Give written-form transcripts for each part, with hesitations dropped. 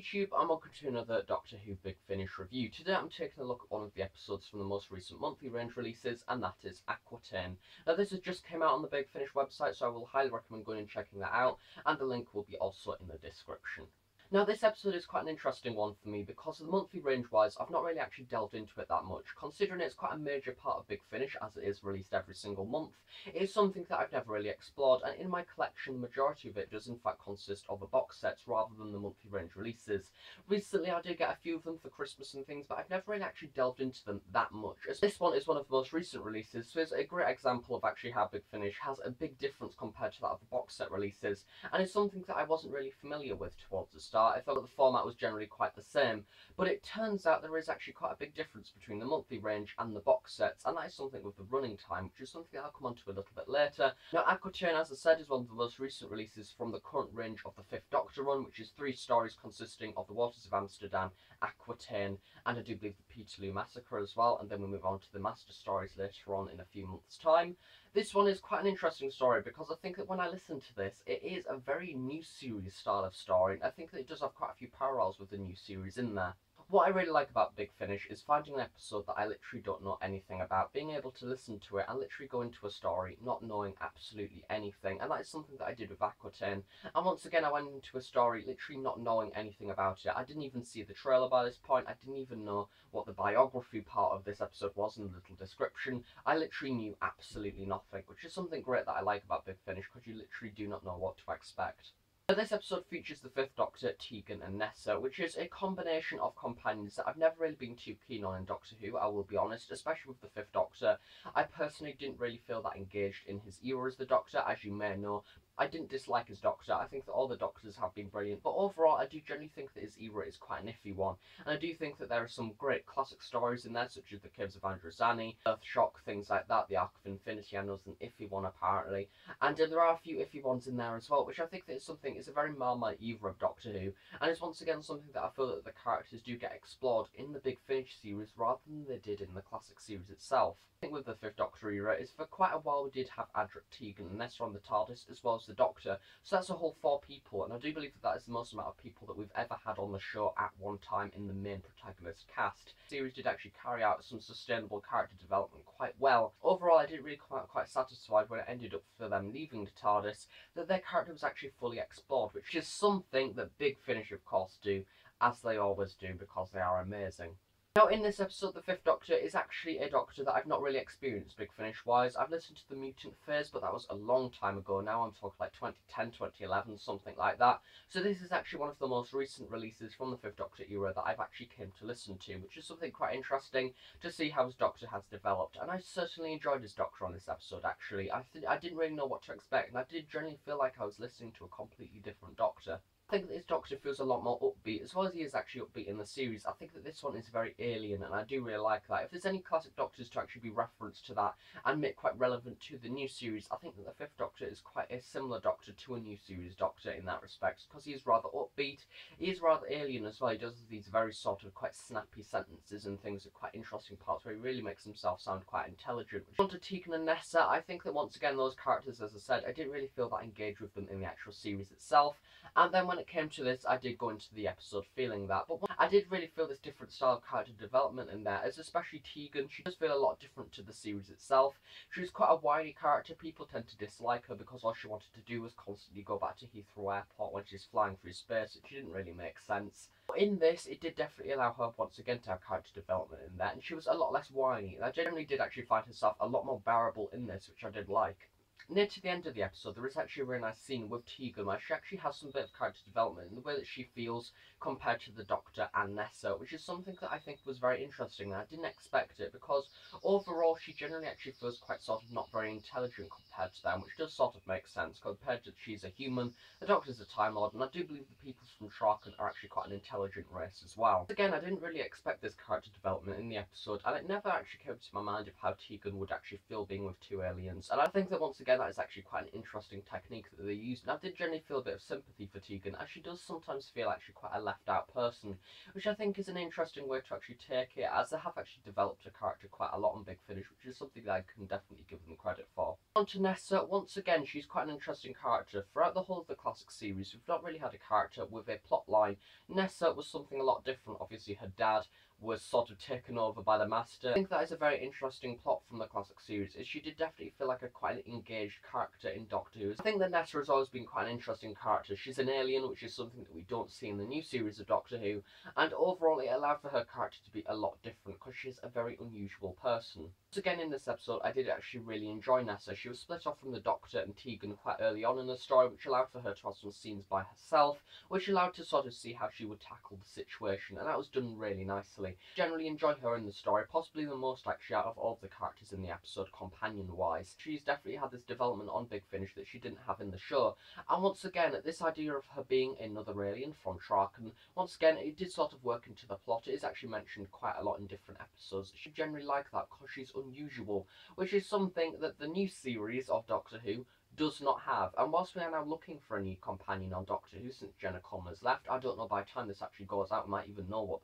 YouTube, I'm welcome to another Doctor Who Big Finish review. Today I'm taking a look at one of the episodes from the most recent monthly range releases, and that is Aquitaine. Now this has just came out on the Big Finish website, so I will highly recommend going and checking that out, and the link will be also in the description. Now this episode is quite an interesting one for me because of the monthly range wise I've not really actually delved into it that much, considering it's quite a major part of Big Finish as it is released every single month. It is something that I've never really explored, and in my collection the majority of it does in fact consist of the box sets rather than the monthly range releases. Recently I did get a few of them for Christmas and things, but I've never really actually delved into them that much, as this one is one of the most recent releases, so it's a great example of actually how Big Finish has a big difference compared to that of the box set releases, and it's something that I wasn't really familiar with towards the start. I thought that the format was generally quite the same, but it turns out there is actually quite a big difference between the monthly range and the box sets, and that is something with the running time, which is something that I'll come on to a little bit later. Now Aquitaine, as I said, is one of the most recent releases from the current range of the Fifth Doctor run, which is 3 stories consisting of the Waters of Amsterdam, Aquitaine, and I do believe the Peterloo Massacre as well, and then we move on to the Master stories later on in a few months' time. This one is quite an interesting story because I think that when I listen to this, it is a very new series style of story, and I think that it does have quite a few parallels with the new series in there. What I really like about Big Finish is finding an episode that I literally don't know anything about, being able to listen to it and literally go into a story not knowing absolutely anything, and that is something that I did with Aquitaine. And once again I went into a story literally not knowing anything about it. I didn't even see the trailer by this point, I didn't even know what the biography part of this episode was in the little description. I literally knew absolutely nothing, which is something great that I like about Big Finish, because you literally do not know what to expect. So this episode features the Fifth Doctor, Tegan and Nessa, which is a combination of companions that I've never really been too keen on in Doctor Who, I will be honest, especially with the Fifth Doctor. I personally didn't really feel that engaged in his era as the Doctor, as you may know. I didn't dislike his Doctor, I think that all the Doctors have been brilliant, but overall I do generally think that his era is quite an iffy one, and I do think that there are some great classic stories in there, such as the Caves of Androzani, Earthshock, things like that. The Arc of Infinity I know is an iffy one apparently, and there are a few iffy ones in there as well, which I think that is something, it's a very Marmite era of Doctor Who, and it's once again something that I feel that the characters do get explored in the Big Finish series rather than they did in the classic series itself. I think with the Fifth Doctor era is for quite a while we did have Adric, Tegan and Nessa on the TARDIS as well as the Doctor, so that's a whole 4 people, and I do believe that that is the most amount of people that we've ever had on the show at one time in the main protagonist cast. The series did actually carry out some sustainable character development quite well. Overall I didn't really come out quite satisfied when it ended up for them leaving the TARDIS, that their character was actually fully explored, which is something that Big Finish of course do, as they always do, because they are amazing. Now in this episode the Fifth Doctor is actually a Doctor that I've not really experienced Big Finish wise. I've listened to the mutant phase, but that was a long time ago now. I'm talking like 2010, 2011, something like that. So this is actually one of the most recent releases from the Fifth Doctor era that I've actually came to listen to, which is something quite interesting to see how his Doctor has developed. And I certainly enjoyed his Doctor on this episode actually. I didn't really know what to expect, and I did generally feel like I was listening to a completely different Doctor. I think that this Doctor feels a lot more upbeat, as well as he is actually upbeat in the series. I think that this one is very alien, and I do really like that. If there's any classic Doctors to actually be referenced to that and make quite relevant to the new series, I think that the Fifth Doctor is quite a similar Doctor to a new series Doctor in that respect, because he is rather upbeat, he is rather alien as well. He does these very sort of quite snappy sentences and things at quite interesting parts where he really makes himself sound quite intelligent. On to Tegan and Nessa, I think that once again those characters, as I said, I didn't really feel that engaged with them in the actual series itself, and then when it came to this I did go into the episode feeling that, but I did really feel this different style of character development in there, as especially Tegan, she does feel a lot different to the series itself. She's quite a whiny character, people tend to dislike her because all she wanted to do was constantly go back to Heathrow Airport when she's flying through space, which didn't really make sense. But in this, it did definitely allow her once again to have character development in there, and she was a lot less whiny, and I generally did actually find herself a lot more bearable in this, which I did like. Near to the end of the episode, there is actually a really nice scene with Tegan where she actually has some bit of character development in the way that she feels compared to the Doctor and Nessa, which is something that I think was very interesting, and I didn't expect it, because overall she generally actually feels quite sort of not very intelligent compared to them, which does sort of make sense, compared to she's a human, the Doctor's a Time Lord, and I do believe the people from Traken are actually quite an intelligent race as well. Again, I didn't really expect this character development in the episode, and it never actually came to my mind of how Tegan would actually feel being with 2 aliens, and I think that once again again, that is actually quite an interesting technique that they use. And I did generally feel a bit of sympathy for Tegan, as she does sometimes feel actually quite a left out person, which I think is an interesting way to actually take it, as they have actually developed her character quite a lot on Big Finish, which is something that I can definitely give them credit for. On to Nessa. Once again, she's quite an interesting character. Throughout the whole of the classic series, we've not really had a character with a plot line. Nessa was something a lot different. Obviously, her dad was sort of taken over by the Master. I think that is a very interesting plot from the classic series, is she did definitely feel like quite an engaged character in Doctor Who. I think that Nessa has always been quite an interesting character. She's an alien, which is something that we don't see in the new series of Doctor Who, and overall it allowed for her character to be a lot different, because she's a very unusual person. Once again, in this episode, I did actually really enjoy Nessa. She was split off from the Doctor and Tegan quite early on in the story, which allowed for her to have some scenes by herself, which allowed to sort of see how she would tackle the situation, and that was done really nicely. Generally enjoyed her in the story, possibly the most actually out of all of the characters in the episode, companion-wise. She's definitely had this development on Big Finish that she didn't have in the show, and once again, this idea of her being another alien from Traken, once again, it did sort of work into the plot. It is actually mentioned quite a lot in different episodes. She generally like that because she's unusual, which is something that the new series of Doctor Who does not have. And whilst we are now looking for a new companion on Doctor Who since Jenna Coleman's left, I don't know by the time this actually goes out, we might even know what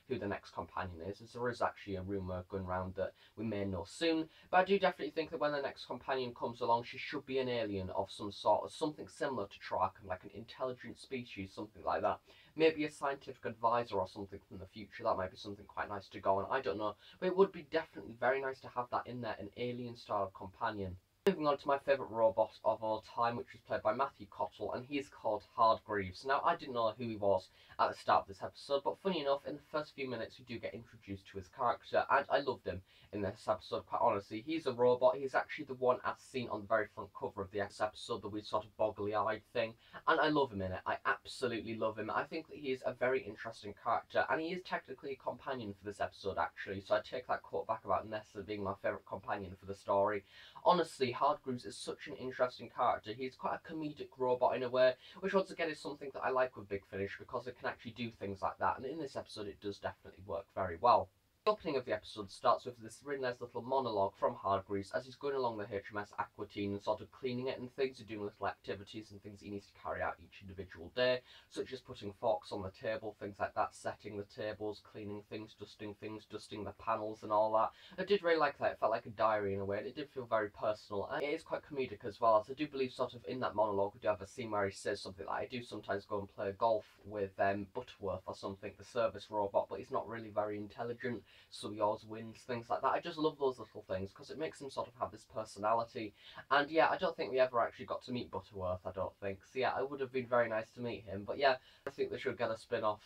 who the next companion is, as there is actually a rumour going around that we may know soon. But I do definitely think that when the next companion comes along, she should be an alien of some sort, or something similar to Traken, like an intelligent species, something like that. Maybe a scientific advisor or something from the future. That might be something quite nice to go on. I don't know, but it would be definitely very nice to have that in there, an alien style of companion. Moving on to my favourite robot of all time, which was played by Matthew Cottle, and he's called Hardgreaves. Now, I didn't know who he was at the start of this episode, but funny enough, in the first few minutes we do get introduced to his character, and I loved him in this episode, quite honestly. He's a robot. He's actually the one as seen on the very front cover of the episode, the weird sort of boggly-eyed thing, and I love him in it. I absolutely love him. I think that he is a very interesting character, and he is technically a companion for this episode, actually, so I take that quote back about Nessa being my favourite companion for the story. Honestly, Hardgreaves is such an interesting character. He's quite a comedic robot in a way, which once again is something that I like with Big Finish, because it can actually do things like that, and in this episode it does definitely work very well. The opening of the episode starts with this really nice little monologue from Hardgreaves as he's going along the HMS Aquitaine and sort of cleaning it and things, and doing little activities and things he needs to carry out each individual day, such as putting forks on the table, things like that, setting the tables, cleaning things, dusting the panels and all that. I did really like that. It felt like a diary in a way, and it did feel very personal, and it is quite comedic as well, as I do believe sort of in that monologue we do have a scene where he says something like, I do sometimes go and play golf with Butterworth or something, the service robot, but he's not really very intelligent, so he always wins, things like that. I just love those little things because it makes him sort of have this personality. And yeah, I don't think we ever actually got to meet Butterworth, I don't think. So yeah, it would have been very nice to meet him. But yeah, I think they should get a spin-off,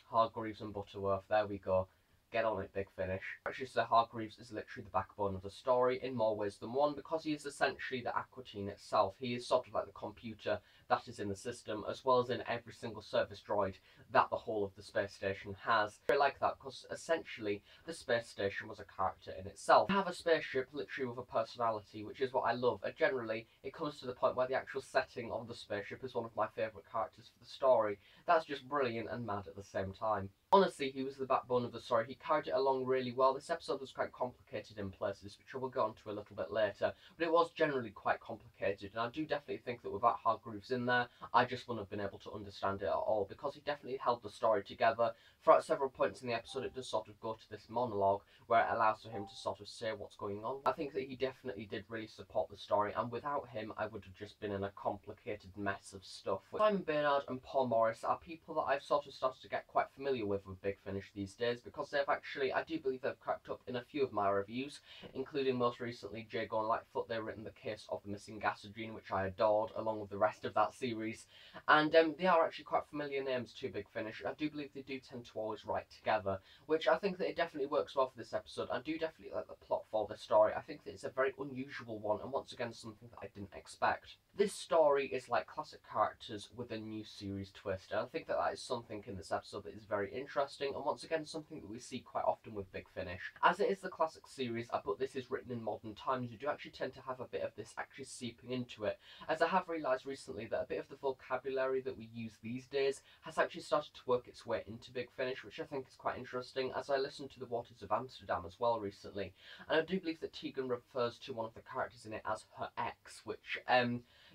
Hardgreaves and Butterworth. There we go. Get on it, Big Finish. Actually, so Hardgreaves is literally the backbone of the story in more ways than one, because he is essentially the Aquitaine itself. He is sort of like the computer that is in the system, as well as in every single service droid that the whole of the space station has. I like that, because essentially the space station was a character in itself. You have a spaceship literally with a personality, which is what I love, and generally it comes to the point where the actual setting of the spaceship is one of my favourite characters for the story. That's just brilliant and mad at the same time. Honestly, he was the backbone of the story. He carried it along really well. This episode was quite complicated in places, which I will go on to a little bit later, but it was generally quite complicated, and I do definitely think that without Hardgreaves in there, I just wouldn't have been able to understand it at all, because he definitely held the story together. Throughout several points in the episode, it does sort of go to this monologue, where it allows for him to sort of say what's going on. I think that he definitely did really support the story, and without him, I would have just been in a complicated mess of stuff. Simon Bernard and Paul Morris are people that I've sort of started to get quite familiar with Big Finish these days, because they've actually, I do believe they've cracked up in a few of my reviews, including most recently Jago and Lightfoot. They've written The Case of the Missing Gasogene, which I adored, along with the rest of that series, and they are actually quite familiar names to Big Finish. I do believe they do tend to always write together, which I think that it definitely works well for this episode. I do definitely like the plot for the story. I think that it's a very unusual one, and once again something that I didn't expect. This story is like classic characters with a new series twist, and I think that that is something in this episode that is very interesting. interesting, and once again something that we see quite often with Big Finish. As it is the classic series, but this is written in modern times, you do actually tend to have a bit of this actually seeping into it, as I have realised recently that a bit of the vocabulary that we use these days has actually started to work its way into Big Finish, which I think is quite interesting, as I listened to The Waters of Amsterdam as well recently, and I do believe that Tegan refers to one of the characters in it as her ex, which,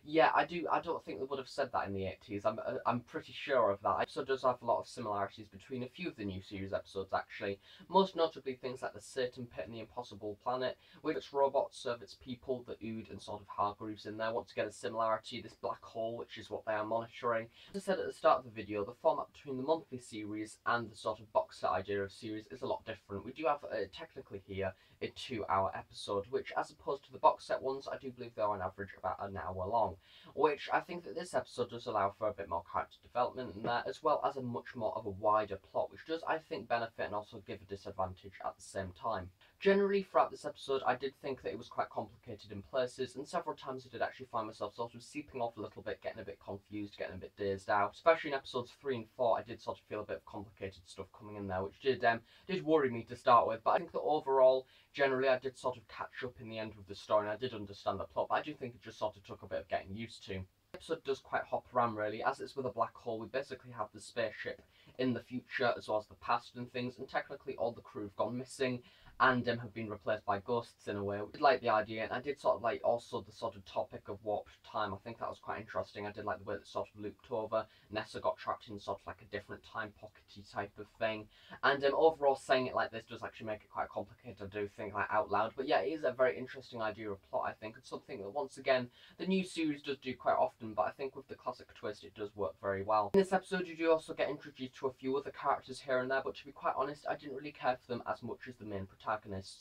yeah, I don't think they would have said that in the 80s. I'm pretty sure of that. It also does have a lot of similarities between a few of the new series episodes, actually. Most notably things like the Satan Pit and the Impossible Planet, with its robots serve its people, the Ood and sort of Hardgreaves in there. Once again, a similarity, this black hole, which is what they are monitoring. As I said at the start of the video, the format between the monthly series and the sort of box set idea of series is a lot different. We do have, technically here, a 2-hour episode, which as opposed to the box set ones, I do believe they are on average about an hour long, which I think that this episode does allow for a bit more character development in there, as well as a much more of a wider plot, which does, I think, benefit and also give a disadvantage at the same time. Generally, throughout this episode, I did think that it was quite complicated in places, and several times I did actually find myself sort of seeping off a little bit, getting a bit confused, getting a bit dazed out. Especially in episodes 3 and 4, I did sort of feel a bit of complicated stuff coming in there, which did worry me to start with, but I think that overall, generally, I did sort of catch up in the end with the story, and I did understand the plot, but I do think it just sort of took a bit of getting used to. The episode does quite hop around, really. As it's with a black hole, we basically have the spaceship in the future as well as the past and things, and technically all the crew have gone missing and have been replaced by ghosts in a way. I did like the idea, and I did sort of like also the sort of topic of warped time. I think that was quite interesting. I did like the way that sort of looped over. Nessa got trapped in sort of like a different time pockety type of thing, and overall saying it like this does actually make it quite complicated, I do think, like out loud. But yeah, it is a very interesting idea of plot, I think, and something that once again the new series does do quite often, but I think with the classic twist it does work very well. In this episode you do also get introduced to a few other characters here and there, but to be quite honest, I didn't really care for them as much as the main protagonists.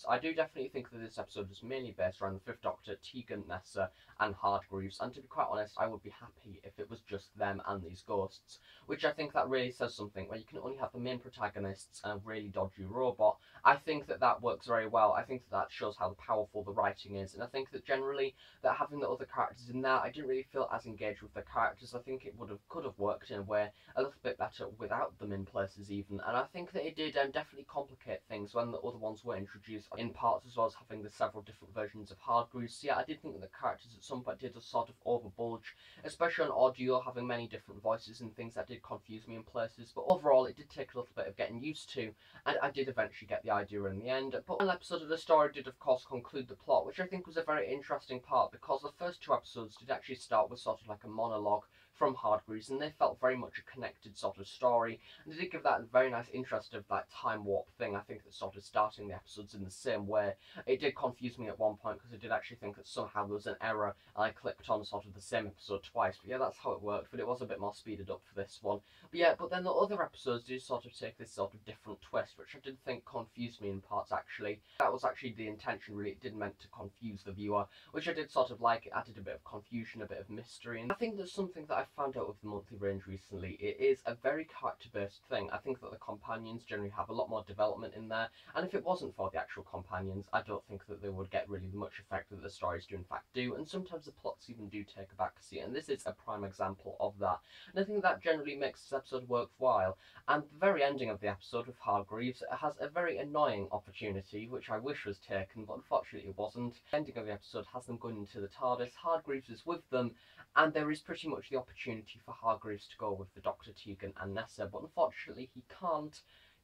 I do definitely think that this episode is mainly based around the Fifth Doctor, Tegan, Nessa and Hardgreaves, and to be quite honest, I would be happy if it was just them and these ghosts, which I think that really says something. Where you can only have the main protagonists and a really dodgy robot, I think that that works very well. I think that shows how powerful the writing is, and I think that generally that having the other characters in there, I didn't really feel as engaged with the characters. I think it could have worked in a way a little bit better without them in places even, and I think that it did definitely complicate things when the other ones were introduced in parts, as well as having the several different versions of Hardgreaves. So yeah, I did think that the characters at some point did a sort of overbulge, especially on audio, having many different voices and things that did confuse me in places, but overall it did take a little bit of getting used to, and I did eventually get the idea in the end. But one episode of the story did of course conclude the plot, which I think was a very interesting part, because the first 2 episodes did actually start with sort of like a monologue from Hardgreaves, and they felt very much a connected sort of story, and they did give that very nice interest of that time warp thing. I think that sort of starting the episodes in the same way, it did confuse me at one point, because I did actually think that somehow there was an error and I clicked on sort of the same episode twice, but yeah, that's how it worked, but it was a bit more speeded up for this one. But yeah, but then the other episodes do sort of take this sort of different twist, which I did think confused me in parts actually. That was actually the intention, really. It did meant to confuse the viewer, which I did sort of like. It added a bit of confusion, a bit of mystery, and I think that's something that I found out with the monthly range recently. It is a very character-based thing. I think that the companions generally have a lot more development in there, and if it wasn't for the actual companions, I don't think that they would get really much effect that the stories do in fact do, and sometimes the plots even do take a backseat, and this is a prime example of that, and I think that generally makes this episode worthwhile. And the very ending of the episode with Hardgreaves has a very annoying opportunity, which I wish was taken, but unfortunately it wasn't. The ending of the episode has them going into the TARDIS, Hardgreaves is with them, and there is pretty much the opportunity for Hardgreaves to go with the Dr. Tegan and Nessa, but unfortunately he can't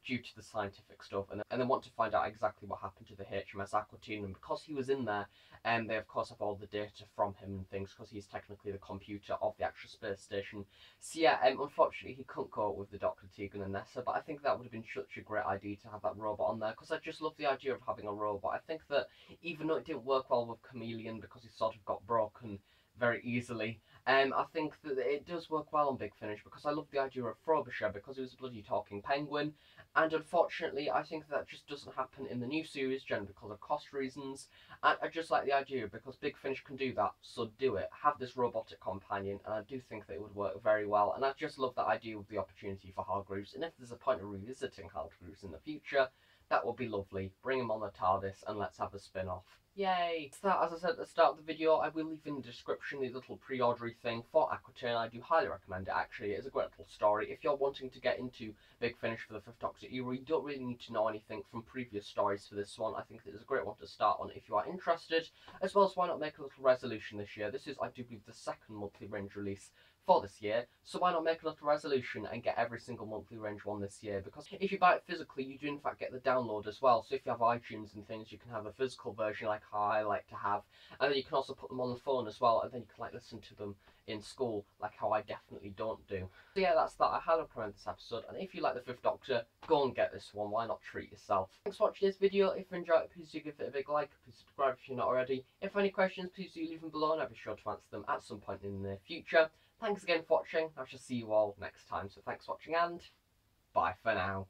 due to the scientific stuff, and they want to find out exactly what happened to the HMS Aquitaine, and because he was in there, they of course have all the data from him and things, because he's technically the computer of the actual space station. So yeah, unfortunately he couldn't go with the Dr. Tegan and Nessa, but I think that would have been such a great idea to have that robot on there, because I just love the idea of having a robot. I think that even though it didn't work well with Chameleon because he sort of got broken very easily, I think that it does work well on Big Finish, because I love the idea of Frobisher, because he was a bloody talking penguin, and unfortunately I think that just doesn't happen in the new series, generally because of cost reasons, and I just like the idea, because Big Finish can do that, so do it. Have this robotic companion, and I do think that it would work very well, and I just love that idea with the opportunity for Hardgreaves, and if there's a point of revisiting Hardgreaves in the future, that would be lovely. Bring him on the TARDIS and let's have a spin-off. Yay! So, as I said at the start of the video, I will leave in the description the little pre-ordery thing for Aquitaine. I do highly recommend it, actually. It is a great little story. If you're wanting to get into Big Finish for the 5th Doctor era, you don't really need to know anything from previous stories for this one. I think it is a great one to start on if you are interested, as well as why not make a little resolution this year. This is, I do believe, the second monthly range release for this year, so why not make a little resolution and get every single monthly range one this year? Because if you buy it physically, you do in fact get the download as well. So if you have iTunes and things, you can have a physical version like how I like to have, and then you can also put them on the phone as well, and then you can like listen to them in school, like how I definitely don't do. So yeah, that's that. I highly recommend this episode, and if you like the 5th Doctor, go and get this one. Why not treat yourself? Thanks for watching this video. If you enjoyed it, please do give it a big like. Please subscribe if you're not already. If you have any questions, please do leave them below, and I'll be sure to answer them at some point in the near future. Thanks again for watching. I shall see you all next time. So thanks for watching, and bye for now.